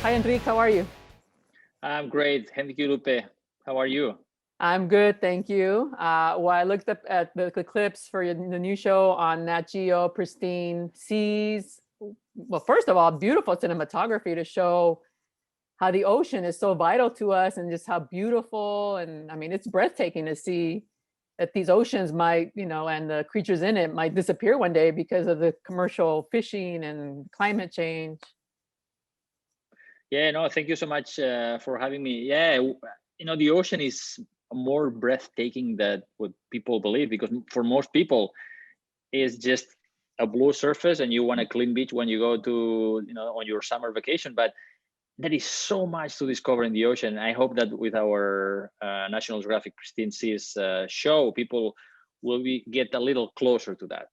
Hi, Enric. How are you? I'm great. Thank you, Lupe. How are you? I'm good, thank you. Well, I looked up at the clips for the new show on Nat Geo, Pristine Seas. Well, first of all, beautiful cinematography to show how the ocean is so vital to us and just how beautiful. And I mean, it's breathtaking to see that these oceans might, and the creatures in it might disappear one day because of the commercial fishing and climate change. Yeah, no, thank you so much for having me. Yeah, the ocean is more breathtaking than what people believe, because for most people, it's just a blue surface and you want a clean beach when you go to, on your summer vacation. But there is so much to discover in the ocean. I hope that with our National Geographic Pristine Seas show, people will get a little closer to that.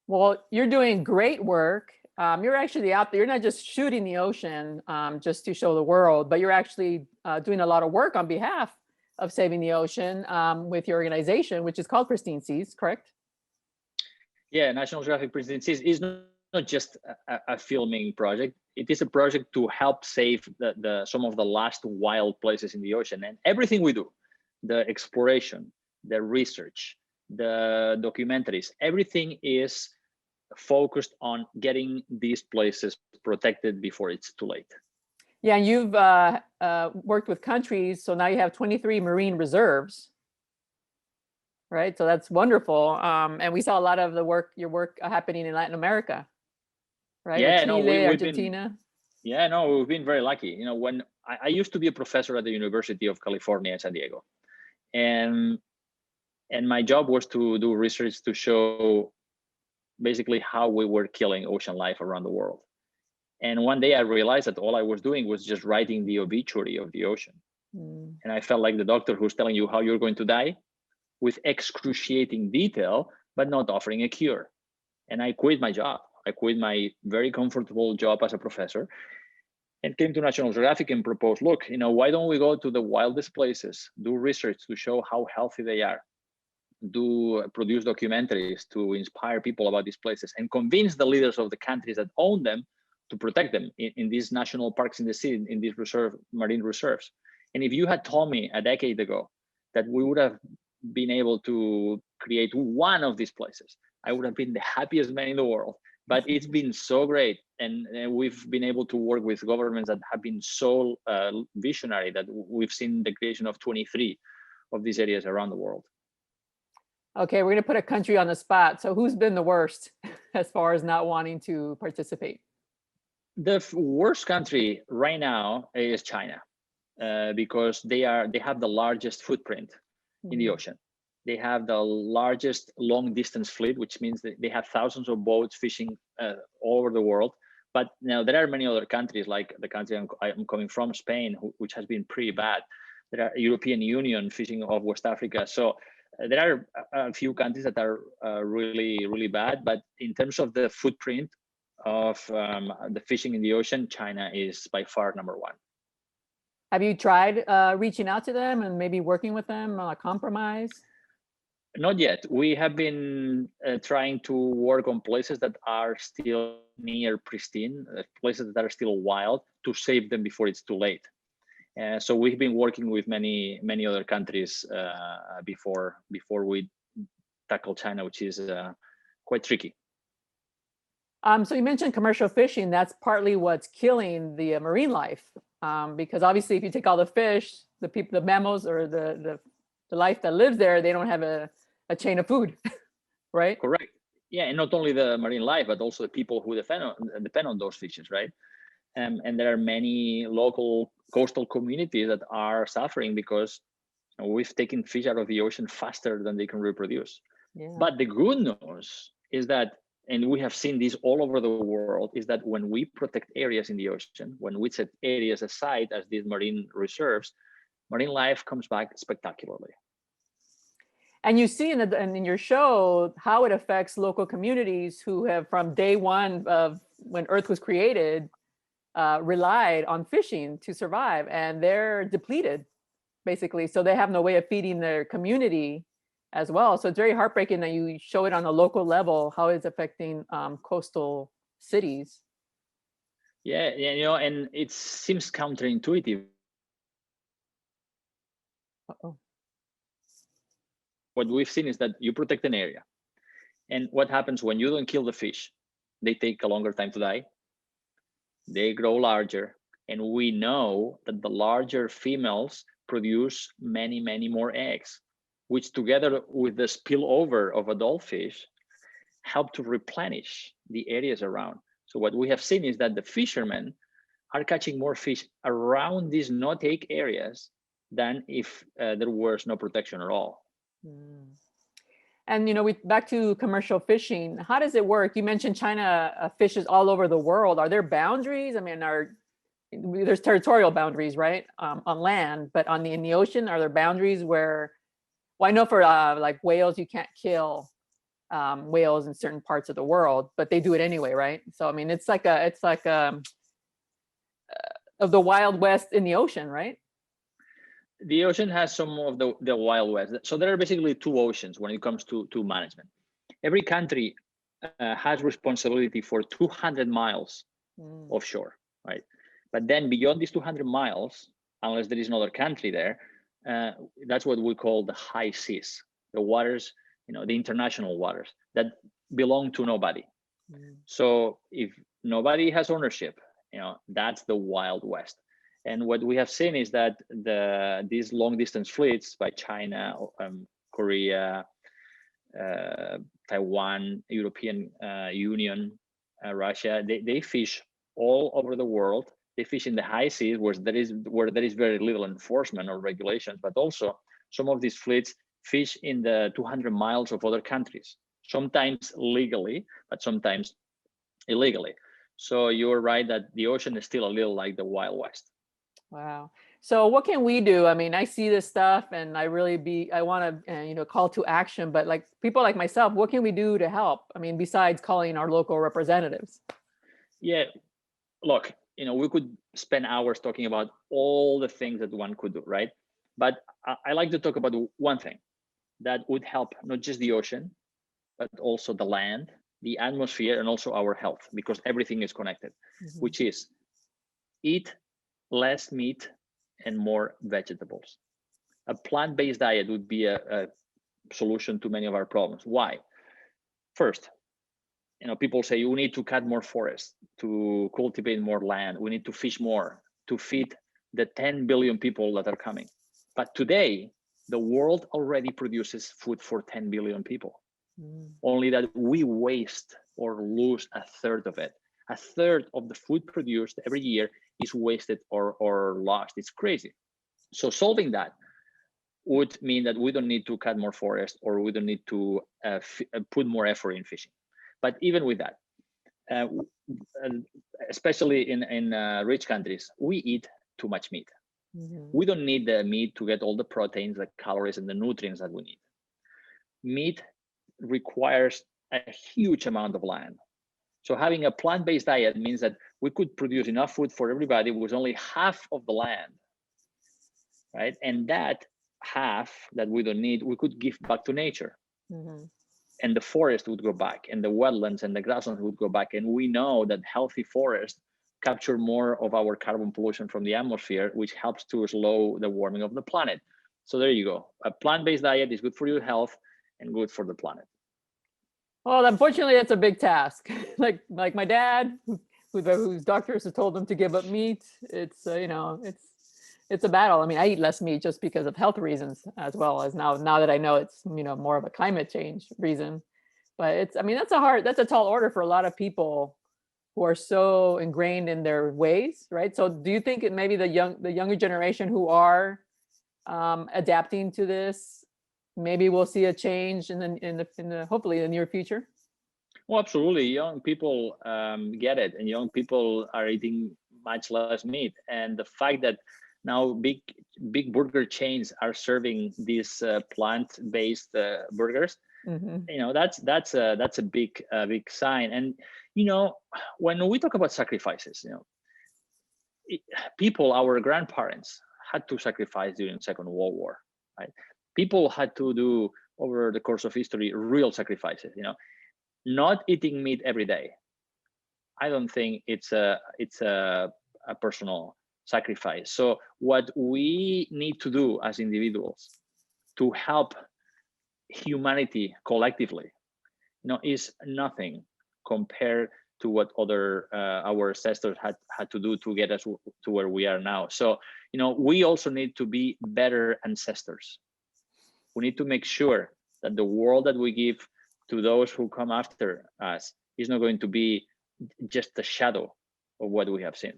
Well, you're doing great work. You're actually out there. You're not just shooting the ocean just to show the world, but you're actually doing a lot of work on behalf of saving the ocean with your organization, which is called Pristine Seas, correct? Yeah, National Geographic Pristine Seas is not just a filming project. It is a project to help save some of the last wild places in the ocean. And everything we do, the exploration, the research, the documentaries, everything is focused on getting these places protected before it's too late. Yeah, you've worked with countries, so now you have 23 marine reserves, right? So that's wonderful. And we saw a lot of your work happening in Latin America, right? Yeah, Chile, we've Argentina. We've been very lucky. When I used to be a professor at the University of California in San Diego, and my job was to do research to show basically how we were killing ocean life around the world. And one day I realized that all I was doing was just writing the obituary of the ocean. And I felt like the doctor who's telling you how you're going to die with excruciating detail, but not offering a cure. And I quit my job. I quit my very comfortable job as a professor and came to National Geographic and proposed, look, why don't we go to the wildest places, do research to show how healthy they are, produce documentaries to inspire people about these places, and convince the leaders of the countries that own them to protect them in these national parks in the sea, in these marine reserves. And if you had told me a decade ago that we would have been able to create one of these places, I would have been the happiest man in the world. But it's been so great, and we've been able to work with governments that have been so visionary that we've seen the creation of 23 of these areas around the world. Okay, we're going to put a country on the spot. So who's been the worst as far as not wanting to participate? The worst country right now is China, because they have the largest footprint in the ocean. They have the largest long distance fleet, which means that they have thousands of boats fishing all over the world. But now there are many other countries, like the country I'm coming from, Spain, which has been pretty bad. There are European Union fishing off West Africa. So there are a few countries that are really, really bad. But in terms of the footprint of the fishing in the ocean, China is by far number one. Have you tried reaching out to them and maybe working with them on a compromise? Not yet. We have been trying to work on places that are still near pristine, places that are still wild, to save them before it's too late. So we've been working with many other countries before we tackle China, which is quite tricky. So you mentioned commercial fishing. That's partly what's killing the marine life, because obviously, if you take all the fish, the mammals, or the life that lives there, they don't have a chain of food, right? Correct. Yeah, and not only the marine life, but also the people who depend on those fishes, right? And there are many local coastal communities that are suffering because we've taken fish out of the ocean faster than they can reproduce. Yeah. But the good news is that, and we have seen this all over the world, is that when we protect areas in the ocean, when we set areas aside as these marine reserves, marine life comes back spectacularly. And you see in your show how it affects local communities who have, from day one of when Earth was created, relied on fishing to survive, and they're depleted, basically. So they have no way of feeding their community as well. So it's very heartbreaking that you show it on a local level, how it's affecting coastal cities. Yeah, you know, and it seems counterintuitive. Uh-oh. What we've seen is that you protect an area, and what happens when you don't kill the fish? They take a longer time to die. They grow larger, and we know that the larger females produce many, many more eggs, which together with the spillover of adult fish help to replenish the areas around. So what we have seen is that the fishermen are catching more fish around these no-take areas than if there was no protection at all. Mm. And we back to commercial fishing. How does it work? You mentioned China fishes all over the world. Are there boundaries? I mean, there's territorial boundaries, right, on land, but in the ocean, are there boundaries where? Well, I know for like whales, you can't kill whales in certain parts of the world, but they do it anyway, right? So I mean, it's like of the Wild West in the ocean, right? The ocean has some of the Wild West. So there are basically two oceans when it comes to management. Every country has responsibility for 200 miles offshore, right? But then beyond these 200 miles, unless there is another country there, that's what we call the high seas, the waters, the international waters that belong to nobody. So if nobody has ownership, that's the Wild West. And what we have seen is that these long distance fleets by China, Korea, Taiwan, European Union, Russia, they fish all over the world. They fish in the high seas where there is very little enforcement or regulations, but also some of these fleets fish in the 200 miles of other countries, sometimes legally, but sometimes illegally. So you're right that the ocean is still a little like the Wild West. Wow. So what can we do? I mean, I see this stuff and I want to, call to action, but like people like myself, what can we do to help? I mean, besides calling our local representatives? Yeah, look, we could spend hours talking about all the things that one could do, right? But I like to talk about one thing that would help not just the ocean, but also the land, the atmosphere, and also our health, because everything is connected, which is eat less meat and more vegetables. A plant-based diet would be a solution to many of our problems. Why? First, people say we need to cut more forests to cultivate more land. We need to fish more to feed the 10 billion people that are coming. But today, the world already produces food for 10 billion people. Only that we waste or lose a third of it. A third of the food produced every year is wasted or lost. It's crazy. So solving that would mean that we don't need to cut more forest, or we don't need to put more effort in fishing. But even with that, especially in rich countries, we eat too much meat. We don't need the meat to get all the proteins, the calories, and the nutrients that we need. Meat requires a huge amount of land. So having a plant-based diet means that we could produce enough food for everybody with only half of the land, right? And that half that we don't need, we could give back to nature. And the forest would go back, and the wetlands and the grasslands would go back. And we know that healthy forests capture more of our carbon pollution from the atmosphere, which helps to slow the warming of the planet. So there you go. A plant-based diet is good for your health and good for the planet. Well, unfortunately, it's a big task. like my dad, whose doctors have told him to give up meat. It's it's a battle. I mean, I eat less meat just because of health reasons, as well as now that I know it's more of a climate change reason. But that's a tall order for a lot of people who are so ingrained in their ways, right? So do you think maybe the younger generation who are adapting to this, maybe we'll see a change in the hopefully in the near future? Well, absolutely. Young people get it, and young people are eating much less meat. And the fact that now big burger chains are serving these plant-based burgers, that's a big sign. And when we talk about sacrifices, people, our grandparents had to sacrifice during Second World War, right? People had to do over the course of history real sacrifices. Not eating meat every day, I don't think it's a personal sacrifice. So what we need to do as individuals to help humanity collectively, is nothing compared to what other our ancestors had to do to get us to where we are now. So we also need to be better ancestors. We need to make sure that the world that we give to those who come after us is not going to be just a shadow of what we have seen.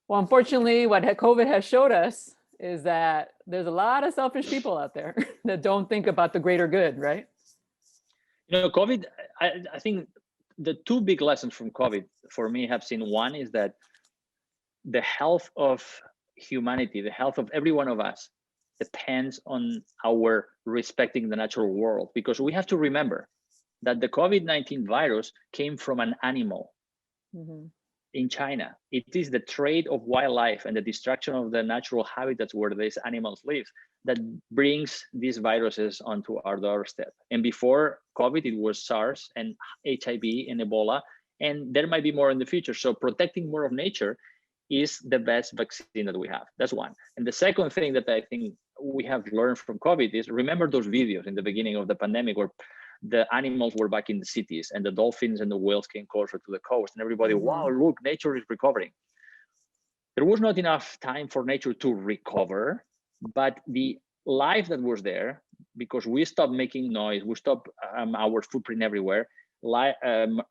Well, unfortunately, what COVID has showed us is that there's a lot of selfish people out there that don't think about the greater good, right? COVID, I think the two big lessons from COVID for me have seen, one is that the health of humanity, the health of every one of us depends on our respecting the natural world, because we have to remember that the COVID-19 virus came from an animal in China. It is the trade of wildlife and the destruction of the natural habitats where these animals live that brings these viruses onto our doorstep. And before COVID, it was SARS and HIV and Ebola, and there might be more in the future. So protecting more of nature is the best vaccine that we have. That's one. And the second thing that I think we have learned from COVID is, remember those videos in the beginning of the pandemic where the animals were back in the cities and the dolphins and the whales came closer to the coast and everybody, wow, look, nature is recovering. There was not enough time for nature to recover, but the life that was there, because we stopped making noise, we stopped our footprint everywhere,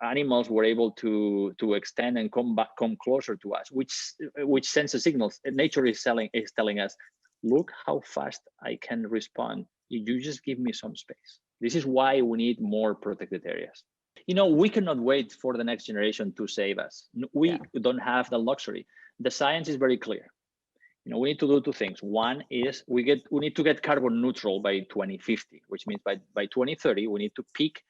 animals were able to extend and come closer to us, which sends a signal. Nature is telling us, look how fast I can respond. You just give me some space. This is why we need more protected areas. We cannot wait for the next generation to save us. We don't have the luxury. The science is very clear. We need to do two things. One is we need to get carbon neutral by 2050, which means by 2030, we need to peak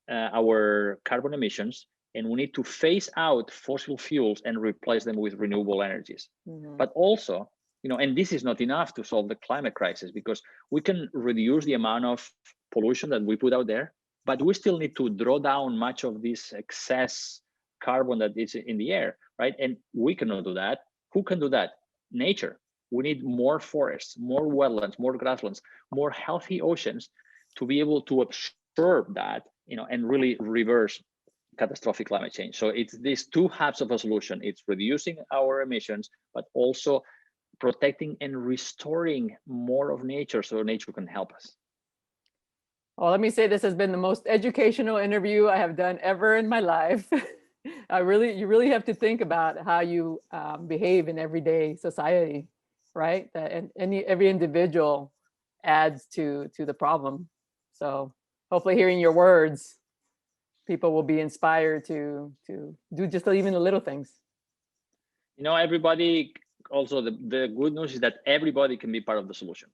our carbon emissions, and we need to phase out fossil fuels and replace them with renewable energies. But also, and this is not enough to solve the climate crisis, because we can reduce the amount of pollution that we put out there, but we still need to draw down much of this excess carbon that is in the air, right? And we cannot do that. Who can do that? Nature. We need more forests, more wetlands, more grasslands, more healthy oceans to be able to absorb that, and really reverse catastrophic climate change. So it's these two halves of a solution. It's reducing our emissions, but also protecting and restoring more of nature so nature can help us. Well, let me say this has been the most educational interview I have done ever in my life. You really have to think about how you behave in everyday society, right? And every individual adds to the problem. So hopefully hearing your words, people will be inspired to do just even the little things. Everybody, also the good news is that everybody can be part of the solution.